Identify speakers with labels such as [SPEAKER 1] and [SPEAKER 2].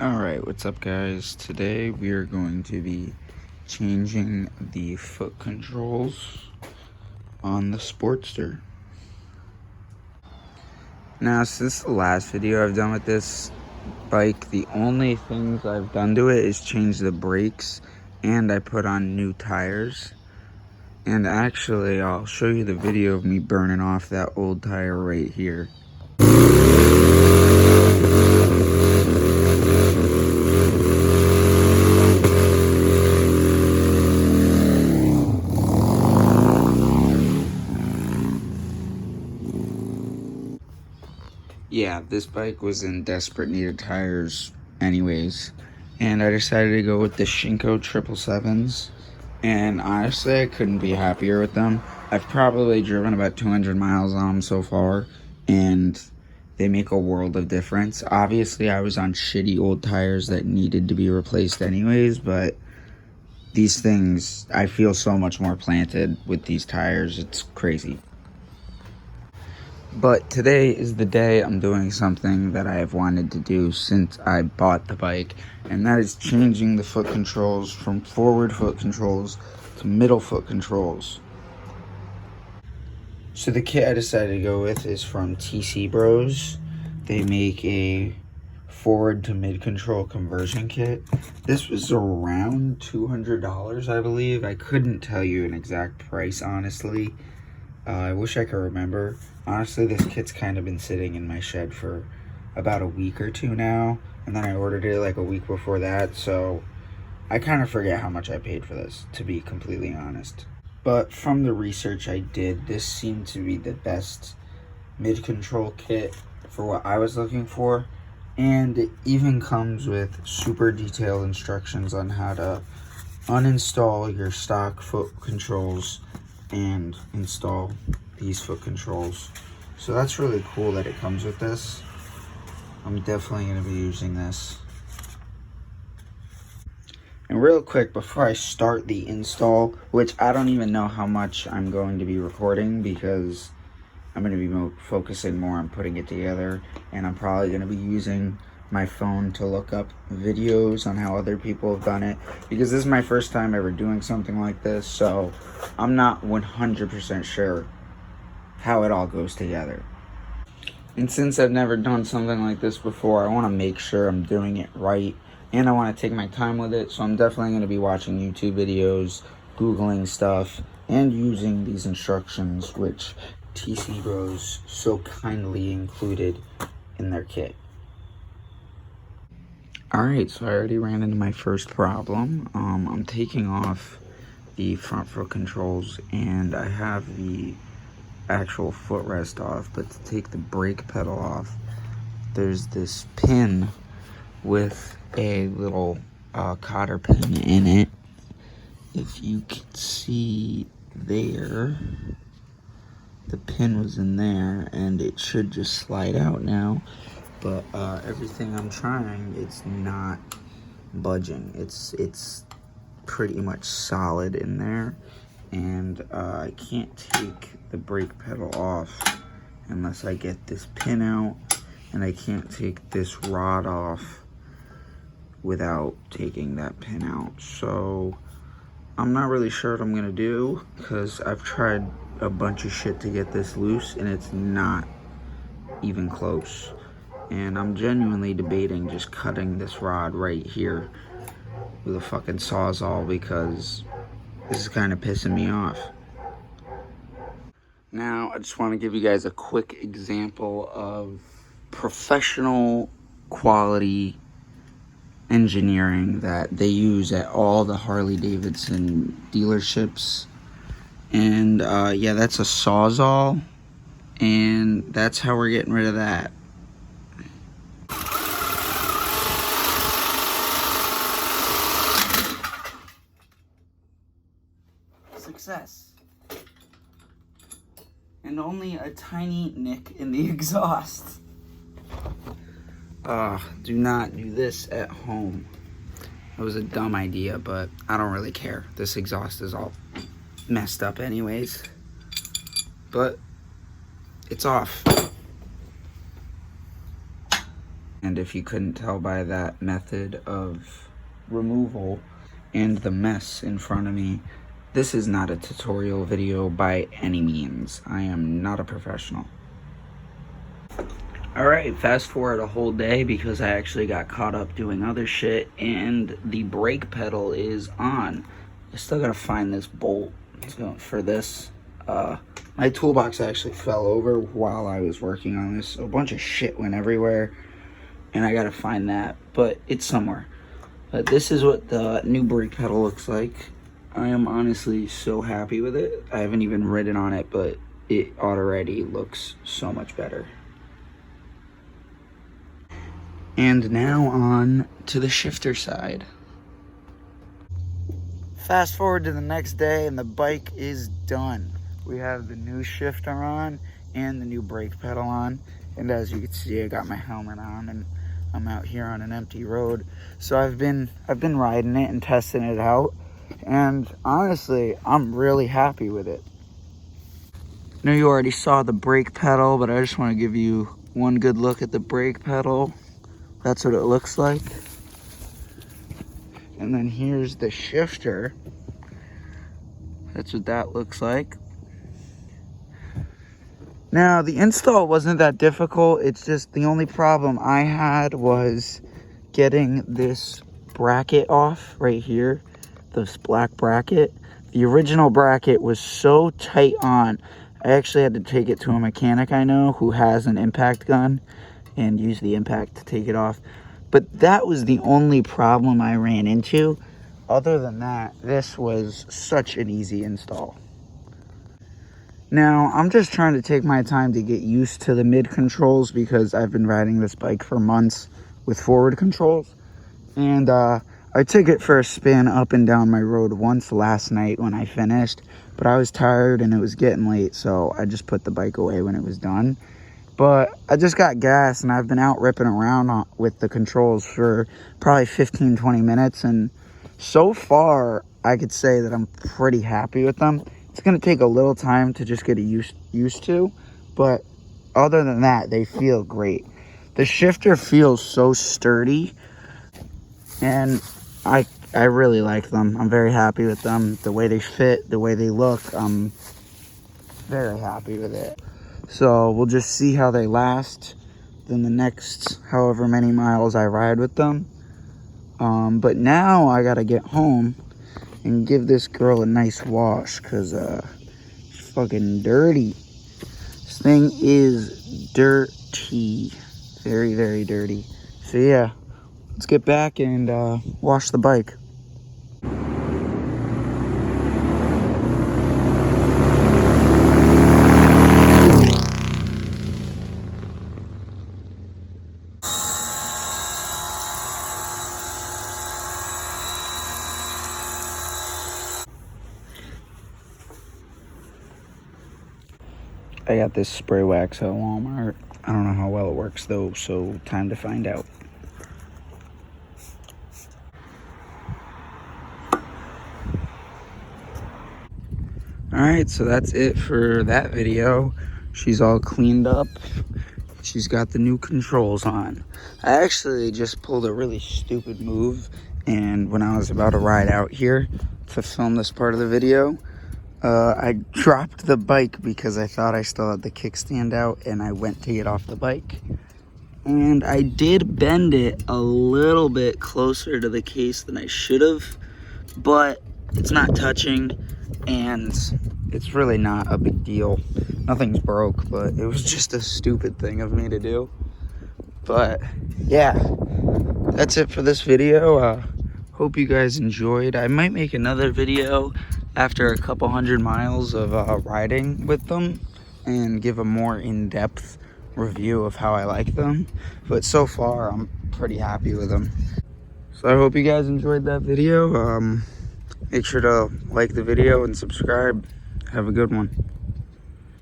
[SPEAKER 1] Alright, what's up guys? Today we are going to be changing the foot controls on the Sportster. Now, since the last video I've done with this bike, the only things I've done to it is change the brakes and I put on new tires. And actually, I'll show you the video of me burning off that old tire right here. Yeah, this bike was in desperate need of tires anyways, and I decided to go with the Shinko 777s, and honestly I couldn't be happier with them. I've probably driven about 200 miles on them so far, and they make a world of difference. Obviously I was on shitty old tires that needed to be replaced anyways, but these things, I feel so much more planted with these tires, it's crazy. But today is the day I'm doing something that I have wanted to do since I bought the bike, and that is changing the foot controls from forward foot controls to middle foot controls. So the kit I decided to go with is from TC Bros. They make a forward to mid control conversion kit. This was around $200, I believe. I couldn't tell you an exact price, honestly. I wish I could remember. Honestly, this kit's kind of been sitting in my shed for about a week or two now, and then I ordered it like a week before that, so I kind of forget how much I paid for this, to be completely honest. But from the research I did, this seemed to be the best mid-control kit for what I was looking for, and it even comes with super detailed instructions on how to uninstall your stock foot controls and install these foot controls. So that's really cool that it comes with this. I'm definitely going to be using this. And real quick, before I start the install, which I don't even know how much I'm going to be recording because I'm going to be focusing more on putting it together, and I'm probably going to be using my phone to look up videos on how other people have done it, because this is my first time ever doing something like this, so I'm not 100% sure how it all goes together. And since I've never done something like this before, I want to make sure I'm doing it right, and I want to take my time with it, so I'm definitely going to be watching YouTube videos, Googling stuff, and using these instructions which TC Bros so kindly included in their kit. Alright, so I already ran into my first problem. I'm taking off the front foot controls, and I have the actual footrest off, but to take the brake pedal off, there's this pin with a little cotter pin in it. If you can see there, the pin was in there, and it should just slide out now. But everything I'm trying, it's not budging. It's pretty much solid in there, and I can't take the brake pedal off unless I get this pin out, and I can't take this rod off without taking that pin out. So I'm not really sure what I'm gonna do, because I've tried a bunch of shit to get this loose, and it's not even close. And I'm genuinely debating just cutting this rod right here with a fucking Sawzall, because this is kind of pissing me off. Now, I just want to give you guys a quick example of professional quality engineering that they use at all the Harley Davidson dealerships. And yeah, that's a Sawzall, and that's how we're getting rid of that. Success. And only a tiny nick in the exhaust. Do not do this at home. It was a dumb idea, but I don't really care. This exhaust is all messed up anyways. But it's off. And if you couldn't tell by that method of removal and the mess in front of me, this is not a tutorial video by any means. I am not a professional. Alright, fast forward a whole day because I actually got caught up doing other shit and the brake pedal is on. I still gotta find this bolt for this. My toolbox actually fell over while I was working on this, so a bunch of shit went everywhere and I gotta find that, but it's somewhere. But this is what the new brake pedal looks like. I am honestly so happy with it. I haven't even ridden on it, but it already looks so much better. And now on to the shifter side. Fast forward to the next day and the bike is done. We have the new shifter on and the new brake pedal on. And as you can see, I got my helmet on and I'm out here on an empty road. So I've been riding it and testing it out. And honestly, I'm really happy with it. I know you already saw the brake pedal, but I just want to give you one good look at the brake pedal. That's what it looks like. And then here's the shifter. That's what that looks like. Now, the install wasn't that difficult. It's just the only problem I had was getting this bracket off right here. This black bracket. The original bracket was so tight on. I actually had to take it to a mechanic I know who has an impact gun and use the impact to take it off. But that was the only problem I ran into. Other than that, this was such an easy install. Now, I'm just trying to take my time to get used to the mid controls because I've been riding this bike for months with forward controls. And I took it for a spin up and down my road once last night when I finished. But I was tired and it was getting late, so I just put the bike away when it was done. But I just got gas and I've been out ripping around with the controls for probably 15-20 minutes. And so far, I could say that I'm pretty happy with them. It's going to take a little time to just get used to. But other than that, they feel great. The shifter feels so sturdy. And I really like them. I'm very happy with them. The way they fit, the way they look, I'm very happy with it. So we'll just see how they last in the next however many miles I ride with them. But now I gotta get home and give this girl a nice wash because it's fucking dirty. This thing is dirty. Very, very dirty. So yeah, let's get back and wash the bike. I got this spray wax at Walmart. I don't know how well it works though, so time to find out. Alright, so that's it for that video. She's all cleaned up. She's got the new controls on. I actually just pulled a really stupid move, and when I was about to ride out here to film this part of the video, I dropped the bike because I thought I still had the kickstand out, and I went to get off the bike. And I did bend it a little bit closer to the case than I should have, but it's not touching, and it's really not a big deal. Nothing's broke, but it was just a stupid thing of me to do. But yeah, that's it for this video. Hope you guys enjoyed. I might make another video after a couple hundred miles of riding with them and give a more in-depth review of how I like them. But so far, I'm pretty happy with them. So I hope you guys enjoyed that video. Make sure to like the video and subscribe. Have a good one.